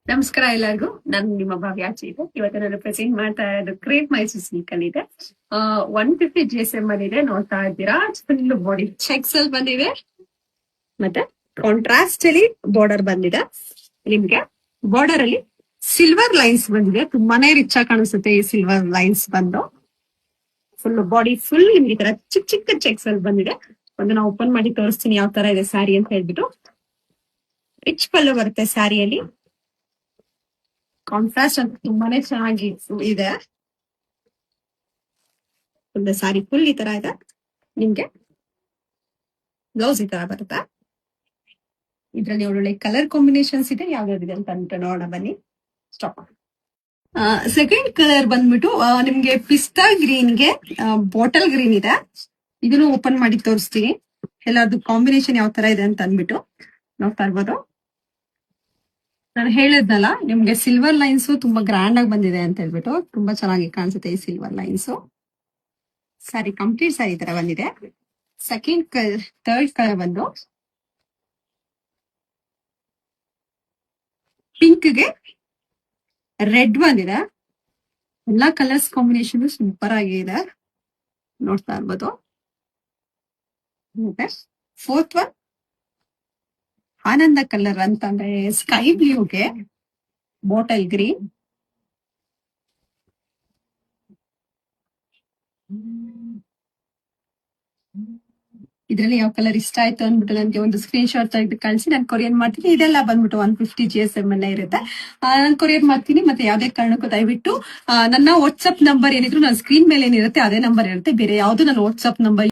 ನಮಸ್ಕಾರ ಎಲ್ಲರಿಗೂ. ನಾನು ನಿಮ್ಮ ಭವ್ಯ ಇದೆ. ಇವತ್ತು ನಾನು ಪ್ರೆಸೆಂಟ್ ಮಾಡ್ತಾ ಇರೋದು ಕ್ರೇಪ್ ಮೈಸೂರ್ ಸಿಲ್ಕ್ ಅಲ್ಲಿ ಇದೆ. 150 GSM ಬಂದಿದೆ, ನೋಡ್ತಾ ಇದ್ದೀರಾ. ಫುಲ್ ಬಾಡಿ ಚೆಕ್ಸ್ ಅಲ್ಲಿ ಬಂದಿದೆ, ಮತ್ತೆ ಕಾಂಟ್ರಾಸ್ಟ್ ಅಲ್ಲಿ ಬಾರ್ಡರ್ ಬಂದಿದೆ. ನಿಮ್ಗೆ ಬಾರ್ಡರ್ ಅಲ್ಲಿ ಸಿಲ್ವರ್ ಲೈನ್ಸ್ ಬಂದಿದೆ, ತುಂಬಾನೇ ರಿಚ್ ಆಗಿ ಕಾಣಿಸುತ್ತೆ ಈ ಸಿಲ್ವರ್ ಲೈನ್ಸ್ ಬಂದು. ಫುಲ್ ಬಾಡಿ ಫುಲ್ ನಿಮ್ಗೆ ಈ ತರ ಚಿಕ್ಕ ಚಿಕ್ಕ ಚೆಕ್ಸ್ ಅಲ್ಲಿ ಬಂದಿದೆ. ಒಂದು ನಾವು ಓಪನ್ ಮಾಡಿ ತೋರಿಸ್ತೀನಿ ಯಾವ ತರ ಇದೆ ಸ್ಯಾರಿ ಅಂತ ಹೇಳ್ಬಿಟ್ಟು. ರಿಚ್ ಪಲ್ಲು ಬರುತ್ತೆ ಸ್ಯಾರಿಯಲ್ಲಿ. ಕಾಂಟ್ರಾಸ್ಟ್ ಅಂತ ತುಂಬಾನೇ ಚೆನ್ನಾಗಿ ಇದೆ. ಒಂದು ಸಾರಿ ಫುಲ್ ಈ ತರ ಇದೆ. ನಿಮ್ಗೆ ಬ್ಲೌಸ್ ಈ ತರ ಬರುತ್ತೆ. ಇದ್ರಲ್ಲಿ ಒಳ್ಳೊಳ್ಳೆ ಕಲರ್ ಕಾಂಬಿನೇಷನ್ಸ್ ಇದೆ, ಯಾವ್ಯಾವ್ದಿದೆ ಅಂತ ನೋಡೋಣ ಬನ್ನಿ. ಸ್ಟಾಪ್. ಸೆಕೆಂಡ್ ಕಲರ್ ಬಂದ್ಬಿಟ್ಟು ನಿಮ್ಗೆ ಪಿಸ್ತಾ ಗ್ರೀನ್ಗೆ ಬಾಟಲ್ ಗ್ರೀನ್ ಇದೆ. ಇದನ್ನು ಓಪನ್ ಮಾಡಿ ತೋರಿಸ್ತೀನಿ ಎಲ್ಲಾರ್ದು ಕಾಂಬಿನೇಷನ್ ಯಾವ ತರ ಇದೆ ಅಂತ ಅಂದ್ಬಿಟ್ಟು. ನೋಡ್ತಾ ಇರ್ಬೋದು. ನಾನು ಹೇಳಿದ್ನಲ್ಲ ನಿಮ್ಗೆ ಸಿಲ್ವರ್ ಲೈನ್ಸ್ ತುಂಬಾ ಗ್ರ್ಯಾಂಡ್ ಆಗಿ ಬಂದಿದೆ ಅಂತ ಹೇಳ್ಬಿಟ್ಟು, ತುಂಬಾ ಚೆನ್ನಾಗಿ ಕಾಣಿಸುತ್ತೆ ಈ ಸಿಲ್ವರ್ ಲೈನ್ಸ್. ಸಾರಿ ಕಂಪ್ಲೀಟ್ ಸಾರಿ ತರ ಬಂದಿದೆ. ಸೆಕೆಂಡ್ ಥರ್ಡ್ ಕಲರ್ ಬಂದು ಪಿಂಕ್ಗೆ ರೆಡ್ ಬಂದಿದೆ. ಎಲ್ಲಾ ಕಲರ್ಸ್ ಕಾಂಬಿನೇಷನ್ ಸೂಪರ್ ಆಗಿದೆ, ನೋಡ್ತಾ ಇರ್ಬೋದು. ಮತ್ತೆ ಫೋರ್ತ್ ಒನ್ ಆನಂದ ಕಲರ್ ಅಂತಂದ್ರೆ ಸ್ಕೈ ಬ್ಲೂಗೆ ಬಾಟಲ್ ಗ್ರೀನ್. ಇದ್ರಲ್ಲಿ ಯಾವ ಕಲರ್ ಇಷ್ಟ ಆಯ್ತು ಅಂದ್ಬಿಟ್ಟು ನನಗೆ ಒಂದು ಸ್ಕ್ರೀನ್ ಶಾಟ್ ತೆಗೆದು ಕಳಿಸಿ, ನಾನು ಕೊರಿಯರ್ ಮಾಡ್ತೀನಿ. ಇದೆಲ್ಲ ಬಂದ್ಬಿಟ್ಟು 150 GSM ಎಲ್ಲ ಇರುತ್ತೆ. ನಾನು ಕೊರಿಯರ್ ಮಾಡ್ತೀನಿ. ಮತ್ತೆ ಯಾವ್ದೇ ಕಾರಣಕ್ಕೂ ದಯವಿಟ್ಟು ನನ್ನ ವಾಟ್ಸ್ಆಪ್ ನಂಬರ್ ಏನಿದ್ರು ನನ್ನ ಸ್ಕ್ರೀನ್ ಮೇಲೆ ಏನಿರುತ್ತೆ ಅದೇ ನಂಬರ್ ಇರುತ್ತೆ, ಬೇರೆ ಯಾವ್ದು ನನ್ನ ವಾಟ್ಸ್ಆಪ್ ನಂಬರ್